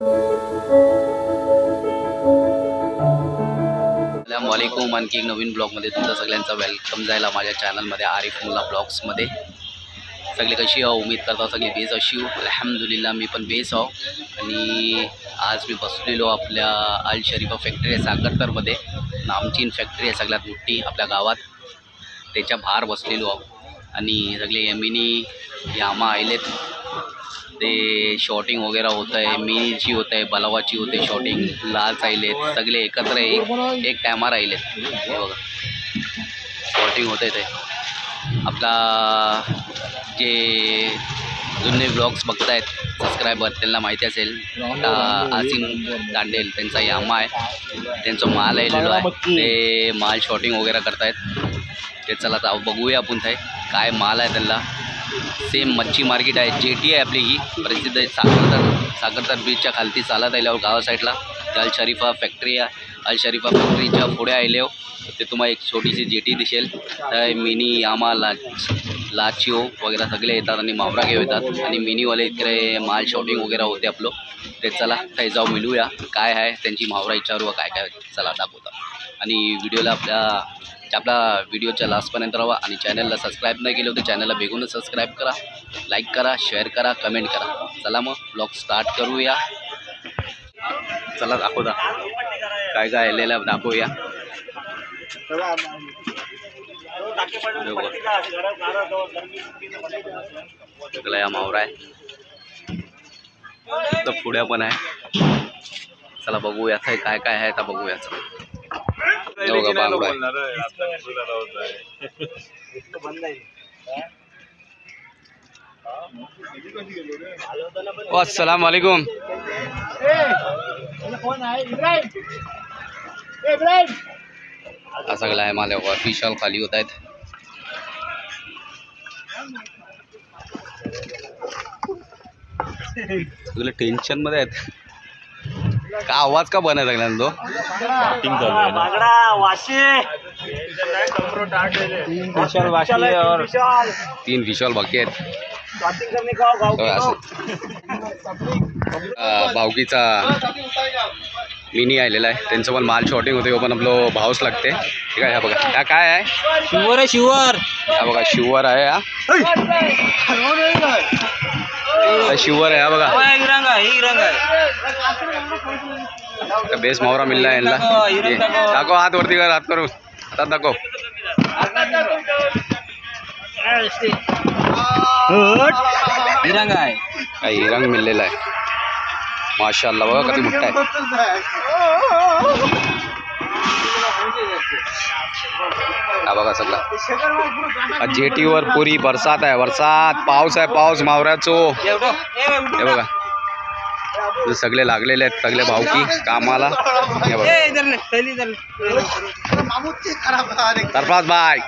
अस्सलामुअलैकुम। आणखी एक नवीन ब्लॉगमध्ये तुमचं सगळ्यांचं वेलकम जायला माझ्या चॅनलमध्ये आरिफ मुल्ला ब्लॉग्समध्ये। सगळे कशी आहो, उम्मीद करता सगळी बेस अशी। अल्हम्दुलिल्लाह मी पण बेस आहो। आणि आज मी बसलेलो आपल्या अल शरीफा फॅक्टरी आहे सागरतरमध्ये, नामचीन फॅक्टरी आहे सगळ्यात मोठी आपल्या गावात, त्याच्या बाहेर बसलेलो आहो। आणि सगळे एमिनी यामा आलेत, ते शॉटिंग वगैरह होत आहे, मीची होत आहे, बलावाची होते शॉटिंग, लाच आलेत सगळे एकत्र एक टायमार आलेत। हे बघा शॉटिंग होत आहे ते। आपला जे जुने ब्लॉग्स बघतायत सबस्क्रायबर त्यांना माहिती असेल, आसिम दांडेल त्यांचा यामा आहे, त्यांचा माल आलेलो आहे, ते माल शॉटिंग वगैरे करतायत। ते चला आता बघूया आपण काय माल आहे त्यांना। सेम मच्छी मार्केट आहे, जेटी आहे आपली ही प्रसिद्ध आहे सागरतर ब्रिजच्या खालती चालत आल्यावर गावा साईडला अल शरीफा फॅक्टरी आहे। अल शरीफा फॅक्टरीच्या पुढे आल्यावर ते तुम्हाला एक छोटीशी जेटी दिसेल, तर मिनी यामा लाचिओ वगैरे सगळे येतात आणि मावरा घेऊ येतात, आणि मिनीवाले इकडे माल शॉटिंग वगैरे होते आपलं। ते चला काही जाऊ मिळूया, काय आहे त्यांची मावरा विचारू काय काय चला दाखवता। आणि व्हिडिओला आपला व्हिडिओच्या लास्टपर्यंत राहा, आणि चॅनलला सबस्क्राईब नाही केलं तर चॅनलला बेगूनच सबस्क्राईब करा, लाईक करा, शेअर करा, कमेंट करा। चला मग ब्लॉग स्टार्ट करूया। चला दाखवता काय काय आलेलं दाखवूया। सगळा या मावरा आहे, तर पुढ्या पण आहे। चला बघूया काय काय आहे तर बघूया। चला बांगडा अस्सलाम वालेकुम। हा सगळा आहे मला ऑफिशियल खाली होत आहेत। सगळे टेन्शन मध्ये आहेत, का आवाज का बन आहे सगळ्यांना? तीन विशाल बाकी आहेत। भावकीचा मिनी आलेला आहे, त्यांचं पण माल शॉटिंग होते, पण आपलं भावच लागते। ठीक आहे, हा बघा हा काय आहे, शिवर आहे शिवर। हा बघा शिवर आहे, हा शिवर आहे, हा बघा बेस मावरा मिळला आहे यांना। दाखव हात वरती कर, हात करू हातात दाखव। हिरंग मिळलेला आहे माशाअल्लाह, बघा किती मोठा आहे। हा बघा सगळा जेटीवर पुरी बरसात आहे, बरसात पाऊस आहे, पाऊस मावऱ्याचो। हे बघा सगळे लागलेले आहेत, सगळे भावकी कामाला। हे बघा तरफाज बाय।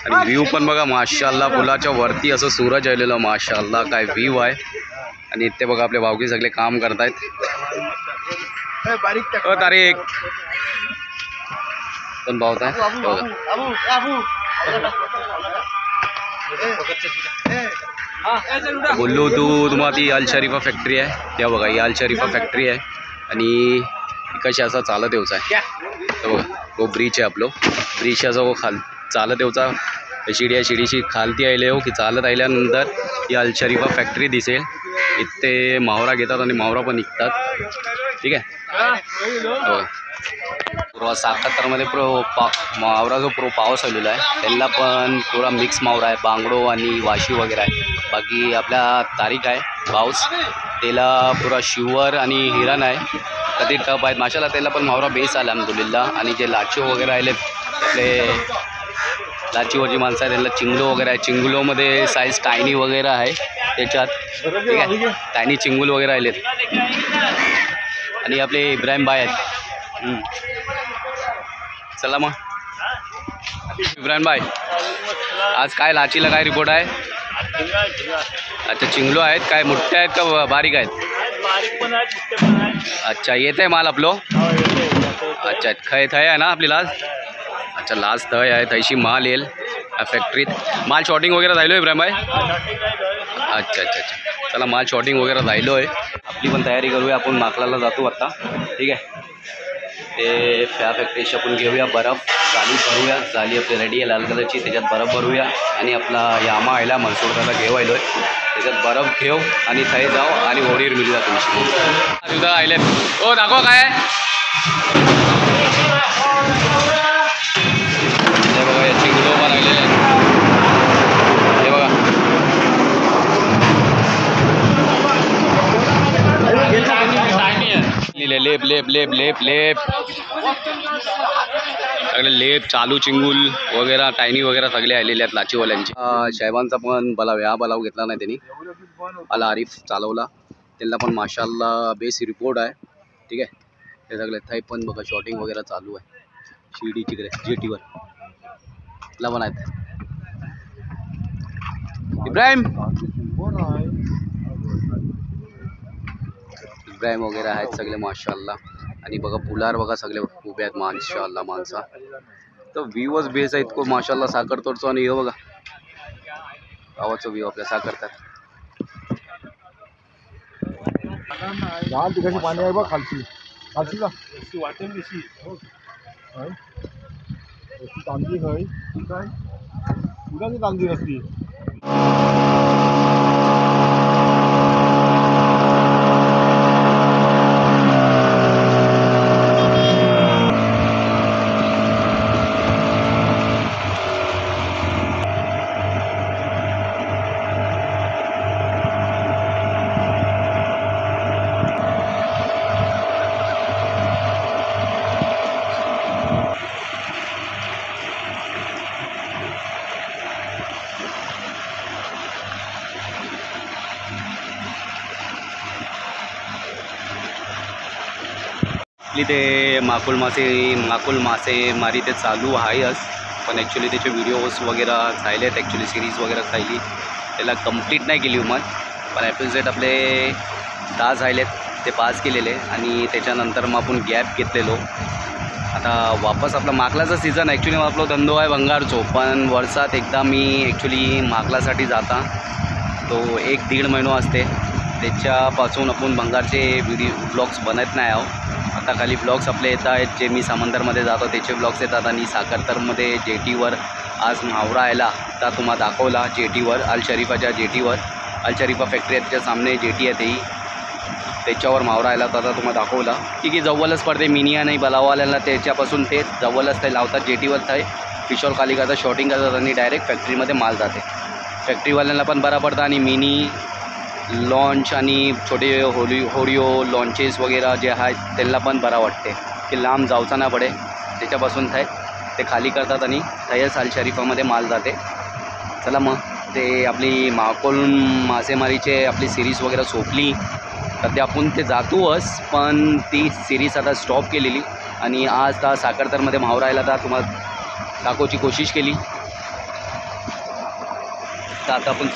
आणि व्ह्यू पण बघा माशाअल्लाह, पुलाच्या वरती असं सूरज आलेलं माशाअल्लाह, काय व्ह्यू आहे। आणि इथे बघा आपले भावकी सगळे काम करतायत। तारीख पण भावत आहे बोललो तू तुम्हाला ती अल शरीफा फॅक्टरी आहे, त्या बघा ही अल शरीफा फॅक्टरी आहे। आणि कशी असं चालत येऊच आहे, तर बघा तो ब्रिज आहे आपलं, ब्रिजच्या जो चालत येऊचा शिडी आहे, शिडीशी खालती आले हो की चालत आल्यानंतर ही अल शरीफा फॅक्टरी दिसेल। इथे मावरा घेतात आणि मावरा पण निघतात। ठीक आहे, पूर्व सागरतरमध्ये मावरा जो पाऊस आलेला आहे त्यांना पण थोडा मिक्स मावरा आहे, बांगडो आणि वाशी वगैरे आहे। बाकी आपल्या तारीख आहे पाऊस, त्याला पुरा शिवर आणि हिरण आहे, कधी टप आहेत माशाला, त्याला पण मावरा बेस आला अल्हम्दुलिल्लाह। आणि जे लाचो वगैरे आले आपले लाचीवरची माणसं आहे त्यांना चिंगलो वगैरे आहे, चिंगलोमध्ये साईज टायनी वगैरे आहे त्याच्यात। ठीक आहे, टायनी चिंगुल वगैरे आलेत। आणि आपले इब्राहिम भाई आहेत। चला मग इब्राहिम भाई, आज काय लाचीला काय रिपोर्ट आहे? अच्छा चिंगलो आहेत, काय मोठे आहेत का बारीक आहेत? अच्छा येत आहे माल आपलो? अच्छा खय थय आहे ना आपली लाज? अच्छा लाज थय आहे, तैशी माल येईल फॅक्टरीत। माल शॉटिंग वगैरे झालो इब्राहिम भाई? अच्छा अच्छा अच्छा चला माल शॉटिंग वगैरे राहिलो आहे, आपली पण तयारी करूया. आपण माकलाला जातो आता, ठीक आहे. ते फ्या फॅक्टरीशी आपण घेऊया बर्फ, जाली भरूया. जाली आपली रेडी आहे लाल कलरची, त्याच्यात बर्फ भरूया आणि आपला यामा आयला मनसूरला घेवायलो आहे. त्याच्यात बर्फ घेऊ आणि थंय जाऊ आणि होडीवर मिळूया तुमची. तिथं आयले ओ दाखवा काय हे बघा, याची गुलोबा लागलेले आहे. हे बघा लेप लेप लेप लेप लेप सगळे लेप चालू चिंगूल वगैरे टायनी वगैरे सगळे आलेले आहेत लाचीवाल्यांचे. साहेबांचा पण बलाव, हा बलाव घेतला नाही त्यांनी. आला आरिफ चालवला, त्यांना पण माशाल्लाह बेस रिपोर्ट आहे, ठीक आहे. हे सगळे थाय पण बघा शॉटिंग वगैरे चालू आहे. शिडी तिकडे जेटीवर लवण आहेत. इब्राहिम इब्राहिम वगैरे आहेत सगळे माशाल्लाह. आणि बघा पुलार बघा सगळे उभे आहेत माशाल्लाह माणसा. तर व्ह्यूच बेस आहे इतकं माशाल्लाह साखर तोडतो. आणि हे बघा गावाचं व्ह्यू आपल्या साखरतात. तिकडे पाणी आहे बघ खालची खालची का वाटेल दिशी तांदी खय काय उद्याची तांदी नसती. ते माकुल मासे मारी ते चालू आहेच, पण ॲक्च्युली त्याचे व्हिडिओज वगैरे झालेत. ॲक्च्युली सिरीज वगैरे झाली, त्याला कंप्लीट नाही केली मग. पण एपिसोड आपले 10 झालेत, ते 5 केलेले. आणि त्याच्यानंतर मग आपण गॅप घेतलेलो. आता वापस आपला माकलाचा सीझन. ॲक्च्युली आपला धंदो आहे भंगारचो, पण वर्षात एकदा मी ॲक्च्युली माकलासाठी जाता. तो 1-1.5 महिना असते, त्याच्यापासून आपण भंगारचे ब्लॉग्स बनत नाही आहो. आता खाली ब्लॉग्स आपले येत आहेत, जे मी समंदरमध्ये जातो त्याचे ब्लॉग्स येतात. आणि साखरतरमध्ये जेटीवर आज मावरा आला तर तुम्हाला दाखवला. जेटीवर अल शरीफाच्या जेटीवर, अल शरीफा फॅक्टरीच्या सामने जेटी आहे तेही, त्याच्यावर मावरा आला तर तुम्हाला दाखवला. ठीक आहे, जवळच पडते मिनिया नाही बलावाल्याला, त्याच्यापासून ते जवळच ते लावतात जेटीवर. ते फिशॉल खाली करतात, शॉटिंग करतात आणि डायरेक्ट फॅक्टरीमध्ये माल जाते. फॅक्टरीवाल्यांना पण बरा पडतं. आणि मिनी लॉन्च आणि छोटे होडिओ लॉन्चेस वगैरे जे आहेत त्यांना पण बरा वाटते की लांब जाऊचा ना पडे. त्याच्यापासून ते खाली करतात आणि तयाच अल शरीफामध्ये माल जाते. चला मग ते आपली माकुल मासेमारीचे आपली सिरीज वगैरे सोपली. सध्या आपण ते जातोच, पण ती सिरीज आता स्टॉप केलेली. आणि आज तर साखरतरमध्ये मावरायला तर तुम्हाला दाखवची कोशिश केली. तर आता आपण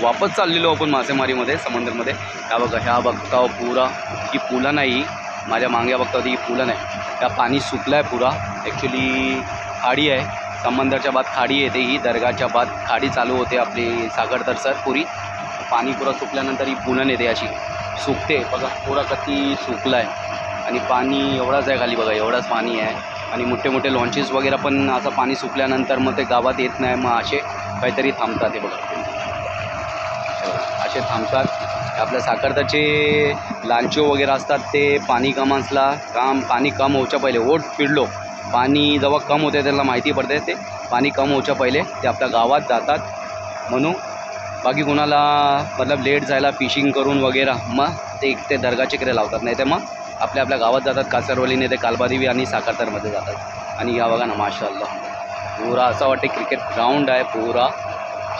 वापस चाललेलो आपण मासेमारीमध्ये समंदरमध्ये. ह्या बघा, ह्या बघता पुरा ही पुला नाही, माझ्या मांग्या बघता होती ही पुला नाही. त्या पाणी सुकलं आहे पुरा. ॲक्च्युली खाडी आहे, समंदरच्या बाद खाडी येते. ही दर्गाच्या बाद खाडी चालू होते आपली साखरतर सर पुरी. पाणी पुरा सुकल्यानंतर ही पुनण येते, अशी सुकते. बघा पुरा किती सुकलं आहे आणि पाणी एवढाच आहे खाली बघा, एवढाच पाणी आहे. आणि मोठे मोठे लॉन्चेस वगैरे पण असं पाणी सुकल्यानंतर मग ते गावात येत नाही, मग असे काहीतरी थांबतात. हे बघा असे थांबतात. आपल्या साखरतरचे लांचो वगैरे असतात, ते पाणी कम असला पाणी कम होच्या पहिले ओट फिरलो, पाणी जेव्हा कम होते त्यांना माहिती पडते, ते पाणी कम होच्या पहिले ते आपल्या गावात जातात. म्हणून बाकी कोणाला मतलब लेट जायला फिशिंग करून वगैरे मग ते दर्गाचे कडे लावतात. नाही तर मग आपल्या गावात जातात. कासरवलीने ते कालबादेवी आणि साखरतरमध्ये जातात. आणि या बघा ना माशाल्लाह पुरा असं वाटते क्रिकेट ग्राउंड आहे, पुरा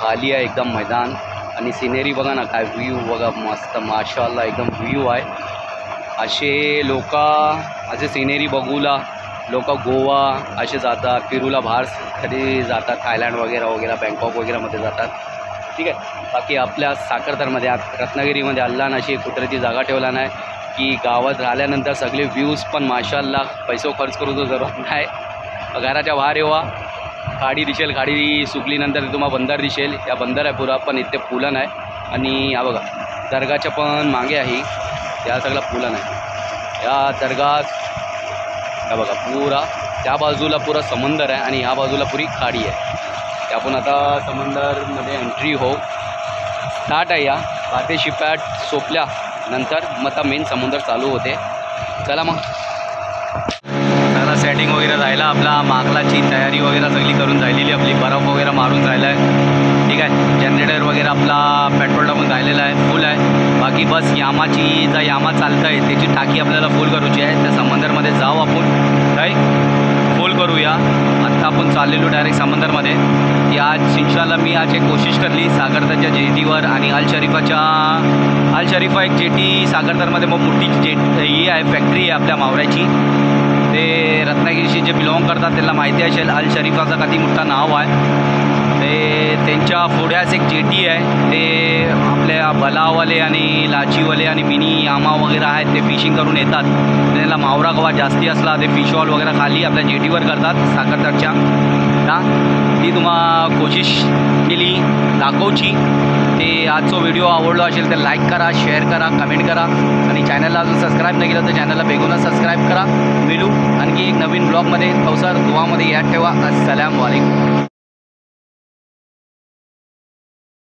खाली आहे एकदम मैदान. आणि सिनेरी बघा ना, काय व्ह्यू बघा मस्त माशाल्लाह एकदम व्ह्यू आहे. असे लोक असे सिनेरी बघूला लोक गोवा असे जातात, फिरूला बाहेर कधी जातात, थायलंड वगैरे बँकॉक वगैरेमध्ये जातात. ठीक आहे. बाकी आपल्या साखरतरमध्ये रत्नागिरीमध्ये अल्लान अशी कुत्र्याची जागा ठेवला नाही की गावात राहिल्यानंतर सगळे व्ह्यूज पण माशाल्लाह पैसो खर्च करू तो जरूर नाही. घराच्या बाहेर येवा, खाडी दिसेल, खाडी सुकलीनंतर तुम्हाला बंदर दिसेल. या बंदर आहे पुरा, पण इथे पुलं नाही. आणि हा बघा दर्गाच्या पण मागे आहे त्या सगळा पुला नाही. या दर्गात हा बघा पुरा त्या बाजूला पुरा समंदर आहे आणि ह्या बाजूला पुरी खाडी आहे. ते आपण आता समंदरमध्ये एंट्री हो स्टार्ट आहे. या काते शिप्याट सोपल्यानंतर मग आता मेन समुद्र चालू होते. चला मग सगळं सेटिंग वगैरे राहिला आपला मागलाची तयारी वगैरे सगळी करून झालेली आपली. बर्फ वगैरे मारून राहिला आहे. ठीक आहे. जनरेटर वगैरे आपला पेट्रोल टाकून राहिलेला आहे फुल आहे. बाकी बस यामाची जा यामा चालतं आहे त्याची टाकी आपल्याला फुल करूची आहे. त्या समंदरमध्ये जाऊ आपण काय फुल करूया. आत्ता आपण चाललेलो डायरेक्ट समंदरमध्ये. आज इन्शाल्लाह मी आज एक कोशिश करली सागरतरच्या जेटीवर आणि अल शरीफा एक जेटी सागरतरमध्ये मग मोठी जेट ही आहे फॅक्टरी आहे आपल्या मावऱ्याची. ते रत्नागिरीशी जे बिलॉंग करतात त्यांना माहिती असेल अल शरीफाचं किती मोठं नाव आहे. ते त्यांच्या पुढ्याच एक जेटी आहे. ते आपल्या बलावाले आणि लाचीवाले आणि मिनी यामा वगैरे आहेत ते फिशिंग करून येतात. त्यांना मावरा गवा जास्ती असला ते फिश वॉल वगैरे खाली आपल्या जेटीवर करतात सागरतरच्या. ती तुम्हाला कोशिश केली दाखवची. ते आजचा व्हिडिओ आवडला असेल तर लाईक करा, शेअर करा, कमेंट करा आणि चॅनलला अजून सबस्क्राईब नाही केलं तर चॅनलला बेगूनच सबस्क्राईब करा. मिळू आणखी एक नवीन ब्लॉगमध्ये. कौसर दुवामध्ये याद ठेवा. अस्सलाम वालेकुम.